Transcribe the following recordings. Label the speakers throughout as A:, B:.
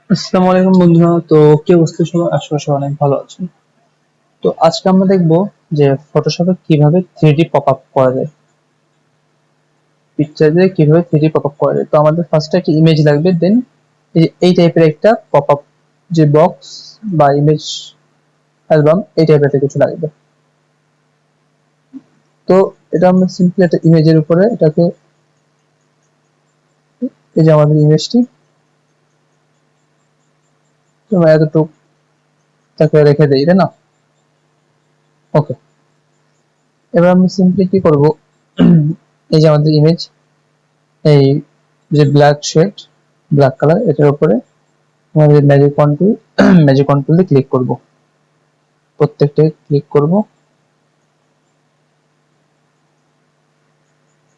A: আসসালামু আলাইকুম বন্ধুরা। তো কি অবস্থা সবার? আশা করি সবাই অনেক ভালো আছেন। তো আজকে আমরা দেখব যে ফটোশপে কিভাবে 3D পপআপ করা যায়, পিকচার দিয়ে কিভাবে 3D পপআপ করা যায়। তো আমাদের ফার্স্টে একটা ইমেজ লাগবে, দেন এই টাইপের একটা পপআপ যে বক্স বা ইমেজ অ্যালবাম এই টাইপের একটা কিছু লাগবে। তো এটা আমরা সিম্পলি একটা ইমেজের উপরে এটাকে, এই যে আমাদের ইমেজটি, তোমরা এতটুকু তাকে রেখে দেই, তাই না? ওকে, এবার আমি সিম্পলি কি করব, এই যে আমাদের ইমেজ, এই যে ব্ল্যাক শেড, ব্ল্যাক কালার, এটার উপরে আমাদের ম্যাজিক কন্ট্রোল দিয়ে ক্লিক করব, প্রত্যেকটাই ক্লিক করব।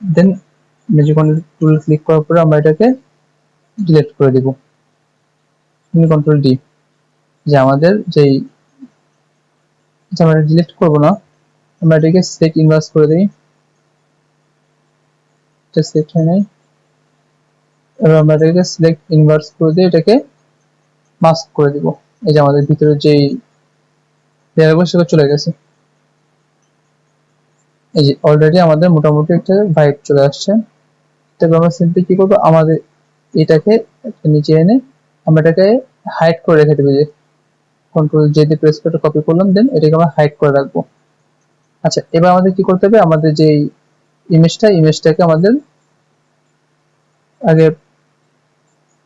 A: দেন ম্যাজিক কন্ট্রোল ক্লিক করার পরে আমরা এটাকে ডিলিট করে দিব। কন্ট্রোল ডি, যে আমাদের যেই, আমরা ডিলিট করব না, আমরা এটাকে সিলেক্ট ইনভার্স করে দিই। এটা সিলেক্ট হয় নাই, এবার আমরা এটাকে সিলেক্ট ইনভার্স করে দিয়ে এটাকে মাস্ক করে দিব। এই যে আমাদের ভিতরে যেই লেয়ারগুলো সেগুলো চলে গেছে। এই যে অলরেডি আমাদের মোটামুটি একটা ভাইব চলে আসছে। তবে আমরা সিম্পলি কি করবো, আমাদের এটাকে একটা নিচে এনে আমরা এটাকে হাইড করে রেখে দেবো। যে কন্ট্রোল জে দিয়ে প্রেস করে কপি করলাম, দেন এটাকে আমরা হাইড করে রাখবো। আচ্ছা, এবার আমাদের কি করতে হবে, আমাদের যে ইমেজটাকে আমাদের আগে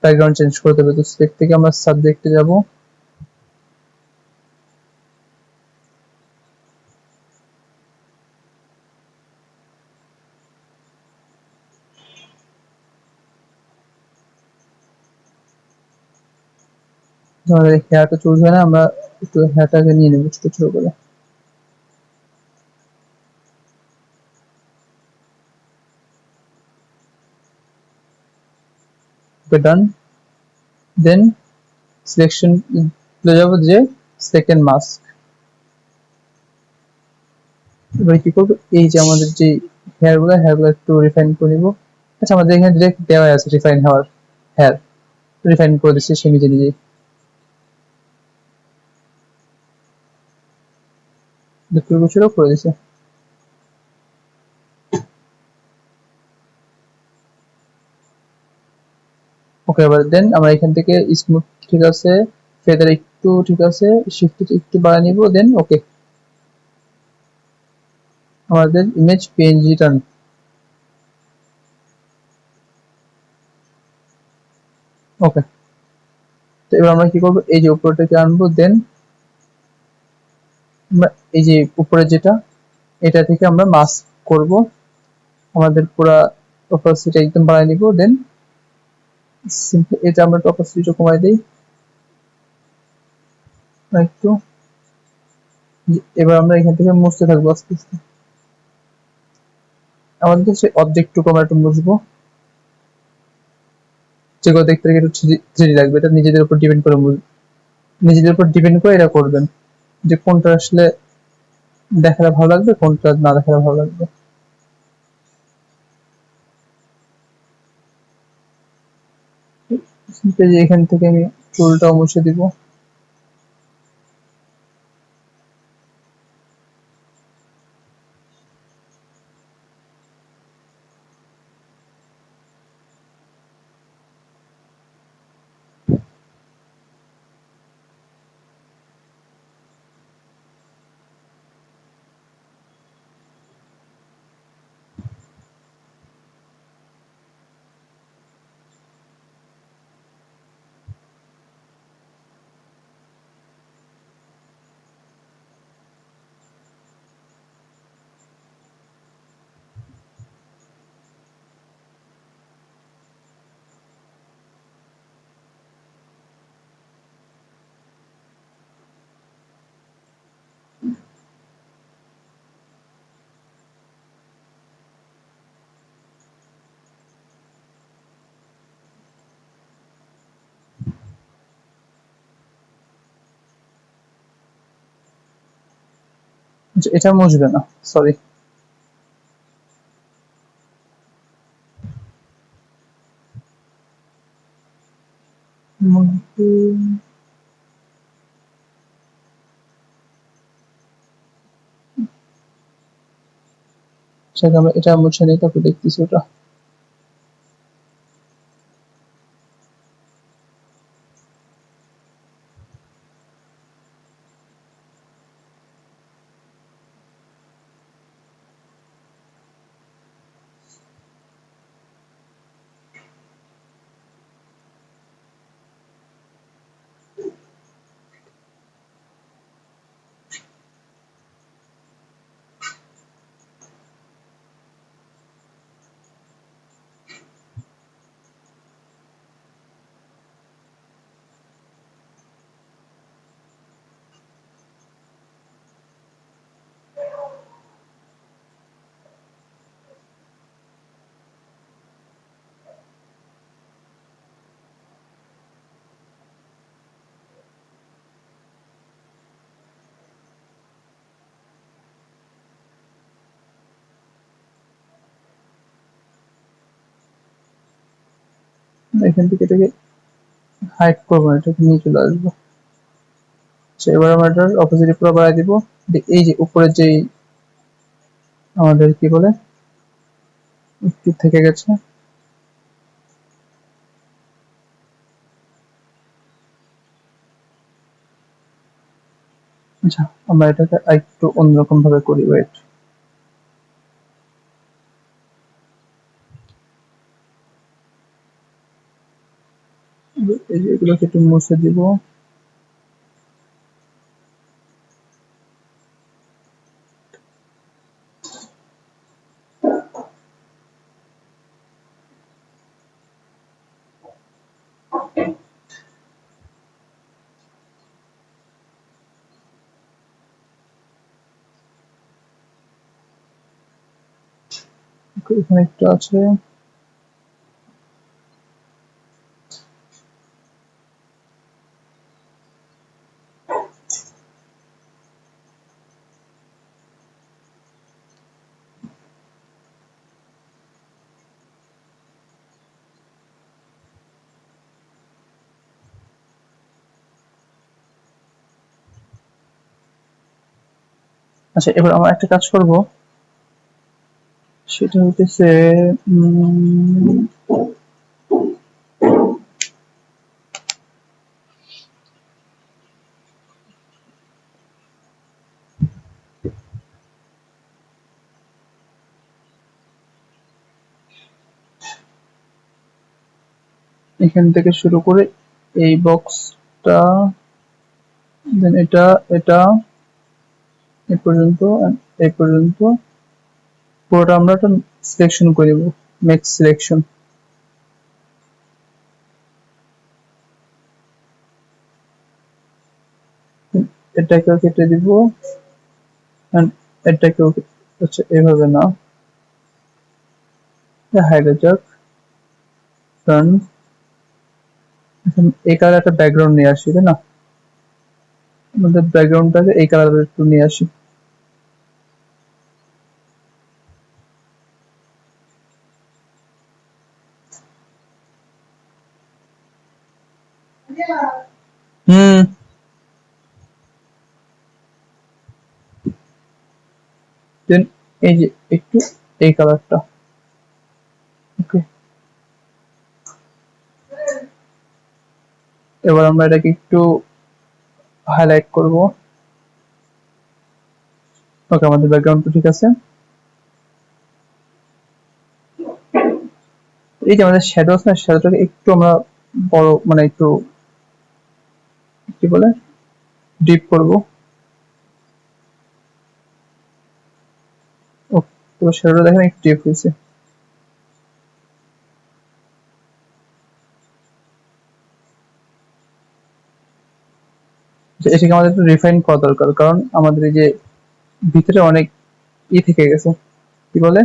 A: ব্যাকগ্রাউন্ড চেঞ্জ করতে হবে। তো সিলেক্ট থেকে আমরা সাবজেক্টে যাব, আমাদের হেয়ারটা চুজ হয় না, আমরা একটু হেয়ারটাকে নিয়ে নেবো ছোট ছোট করে। ওকে, ডান। দেন সিলেকশন চলে যাবো যে সেকেন্ড মাস্ক। এবার কি করবো, এই যে আমাদের যে হেয়ার গুলো একটু রিফাইন করে নিবো। আচ্ছা, আমাদের এখানে ডিরেক্ট দেওয়া আছে রিফাইন হেয়ার, রিফাইন করে দিচ্ছে সে নিজে নিজেই, দুপুর বছরও করে দিছে। ওকে, এবার দেন আমরা এখান থেকে স্মুথ ঠিক আছে, ফেদার একটু ঠিক আছে, শিফট একটু বাড়ায় নিব, দেন ওকে, আমাদের ইমেজ পিএনজি টার্ন। ওকে, তো এবার আমরা কি করবো, এই যে উপরটাকে আনবো, দেন আমরা এই যে উপরে যেটা, এটা থেকে আমরা মাস্ক করব, আমাদের পুরা অপাসিটি একদম বাড়ায় নিব। দেন সিম্পলি এটা আমরা অপাসিটি কমাই দিই একটু। এবার আমরা এখান থেকে মুছতে থাকবো আস্তে আস্তে, আমাদের সেই অবজেক্টটুকু আমরা একটু মুছবো, যেগুলো দেখতে একটু থ্রিডি লাগবে। এটা নিজেদের উপর ডিপেন্ড করে নিজেদের উপর ডিপেন্ড করে এটা করবেন, যে কোনটা আসলে দেখালে ভালো লাগবে, কোনটা না দেখালে ভালো লাগবে। যে এখান থেকে আমি চুলটাও মুছে দিব। এটা মুছবে না, সরি। মধ্যে সেটা আমরা এটা মুছে নিই, তারপর দেখতেছি ওটা। এখান থেকে এটাকে হাইড করবো না, এটাকে নিয়ে চলে আসবো। এবার আমরা এটার অপোজিটে পুরো বাড়াই দিব। এই যে উপরে যে আমাদের কি বলে একটু থেকে গেছে, আচ্ছা আমরা এটাকে একটু অন্যরকম ভাবে করি, ওয়েট। এই যে এগুলোকে একটু মুছে দিব। এখানে একটা আছে, আচ্ছা এবার আমরা একটা কাজ করব, সেটা হইতেছে এখান থেকে শুরু করে এই বক্সটা, দেন এটা এটা এই পর্যন্ত এই পর্যন্ত পুরোটা আমরা একটা সিলেকশন করে দেব, মেক সিলেকশন। এটাকেও কেটে দিব, and এটাকেও হচ্ছে এভাবে না, হাইড হয়ে যাক। কারণ এখন এই কালার একটা ব্যাকগ্রাউন্ড নিয়ে আসি, তাই না? আমাদের ব্যাকগ্রাউন্ডটাকে এই কালার একটু নিয়ে আসি। হুম, দেন এই যে একটু এই কালারটা, ওকে। এবার আমরা এটাকে একটু হাইলাইট করব। ওকে, আমাদের ব্যাকগ্রাউন্ড তো ঠিক আছে। এই যে আমাদের শ্যাডো আছে না, শ্যাডোটাকে একটু আমরা বড় মানে একটু কি বলে ডিপ করব। ওকে, তো শ্যাডোটা দেখেন একটু ডিপ হয়েছে। এটাকে আমাদের একটু রিফাইন করা দরকার, কারণ আমাদের এই যে ভিতরে অনেক থেকে গেছে, কি বলে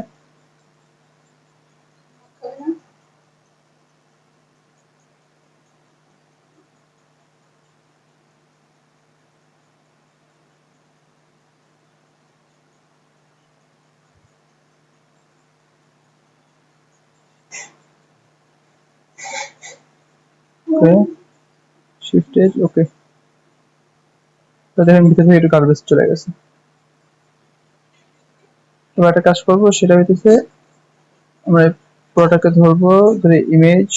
A: ওকে। শিফট এজ ওকে। তো দেখেন ভিতর থেকে একটু গার্বেজ চলে গেছে। এবার একটা কাজ করবো, সেটা হইতেছে আমরা পুরোটাকে ধরবো, ধরে ইমেজ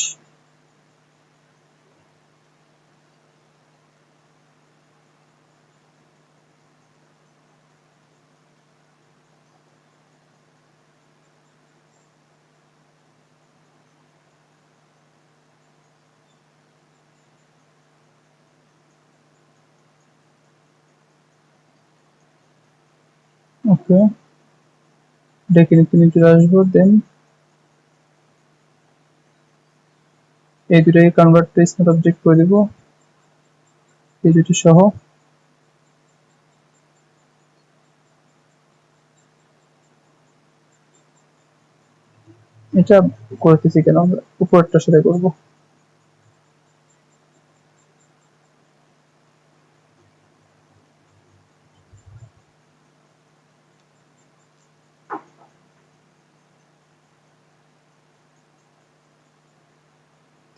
A: ওকে, ডেকে নিতে আসবো। দেন এই দুটাকে কনভার্ট টু স্মার্ট অবজেক্ট করে দিব, এই দুটি সহ। এটা করতেছি কেন, আমরা উপরটার সাথে করবো।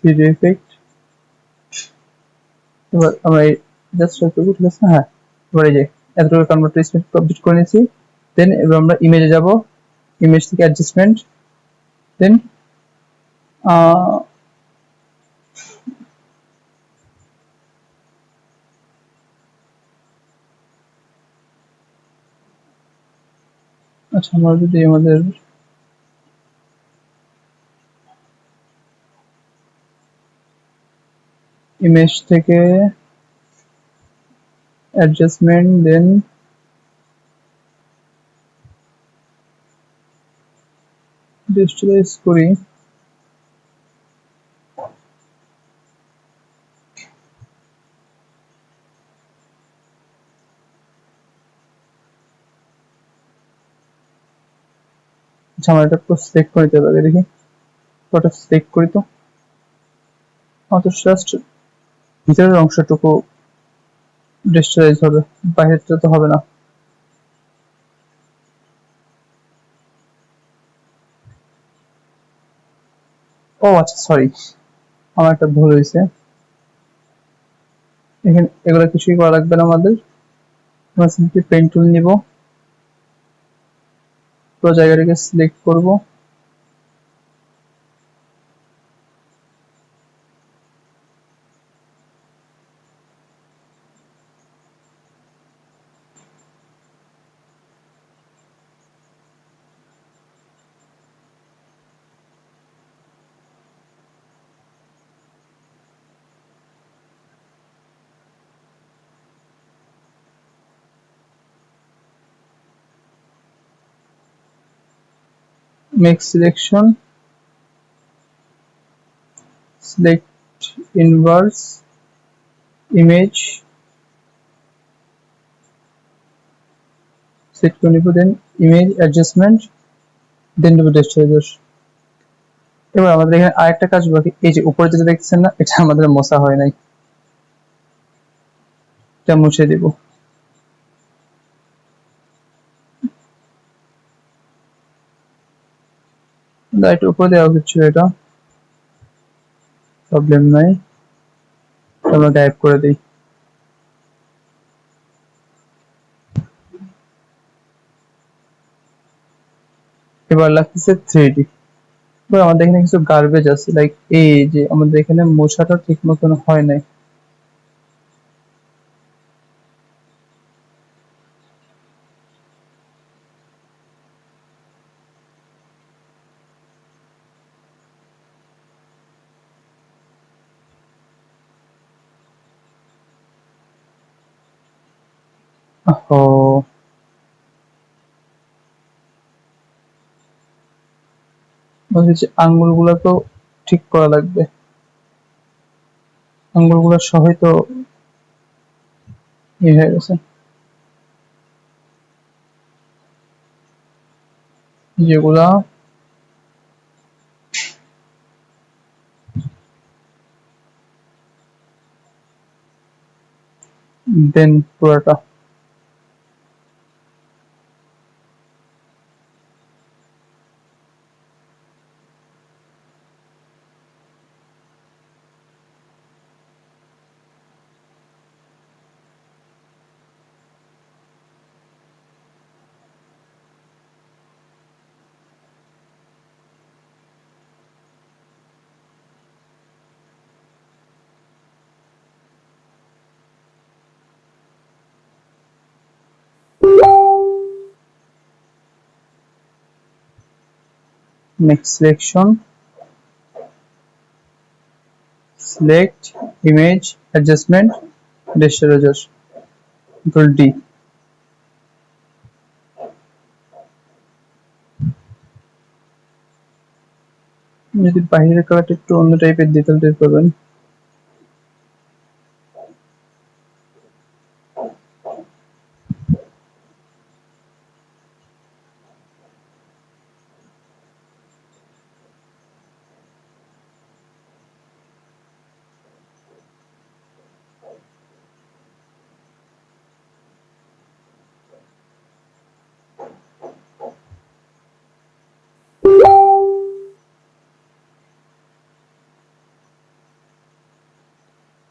A: Three effect. এবার আমরা এই জাস্ট করবো, ঠিক আছে। হ্যাঁ, এবার এই যে এতটুকু কনভার্ট টু স্মার্ট অবজেক্ট করে নিয়েছি। দেন এবার আমরা ইমেজে যাব, ইমেজ থেকে অ্যাডজাস্টমেন্ট, দেন আচ্ছা, আমরা যদি আমাদের ইমেজ থেকে অ্যাডজাস্টমেন্ট, দেন ডিস্টেন্স করি, আচ্ছা আমার এটা পুরো সিলেক্ট করে দিতে হবে। দেখি ওটা সিলেক্ট করি, তো অত জাস্ট ভিতরের অংশটুকু ডিস্টেন্স হবে, বাইরেরটা তো হবে না। ও আচ্ছা, সরি, আমার একটা ভুল হয়েছে। এখানে এগুলো কিছুই করা লাগবে না আমাদের। আমরা সিম্পলি পেন টুল নিব, পুরো জায়গাটাকে সিলেক্ট করব, make selection, select inverse image, select করে নিব, দেন ইমেজ অ্যাডজাস্টমেন্ট, দেন দেবো ডিস্টেন্স। এবার আমাদের এখানে আরেকটা কাজ বাকি, এই যে উপরে যেটা দেখছেন না, এটা আমাদের মোছা হয় নাই, এটা মুছে দিব। একটু উপরে দেওয়া উচিত ছিল, এটা প্রবলেম নাই, আমরা গায়েব করে দিই। এবার লাগতেছে 3D। এবার আমাদের এখানে কিছু গার্বেজ আছে, লাইক এই যে আমাদের এখানে মোছাটা ঠিক মতন হয় নাই। ও বলছি, আঙ্গুলগুলো তো ঠিক করা লাগবে, আঙ্গুলগুলো সবই তো ইয়ে হয়ে গেছে, যেগুলা দেন পুরাটা। next selection, select image adjustment, restore, control D। যদি বাইরের কালারটা একটু অন্য টাইপের দিই তাহলে টের পাবেন।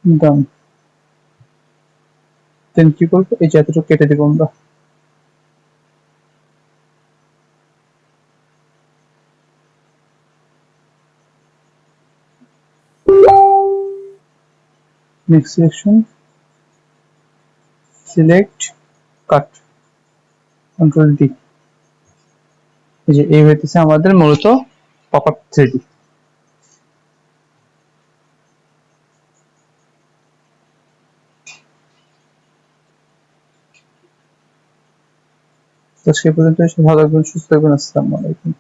A: ডান। দেন কি করবো, এই যে এতটুকু কেটে দেবো আমরা। next selection, select cut, control D। এই যে এই হইতেছে আমাদের মূলত পপআপ 3D। তো সে পর্যন্ত ভালো থাকবেন, সুস্থ থাকবেন, আসসালামু আলাইকুম।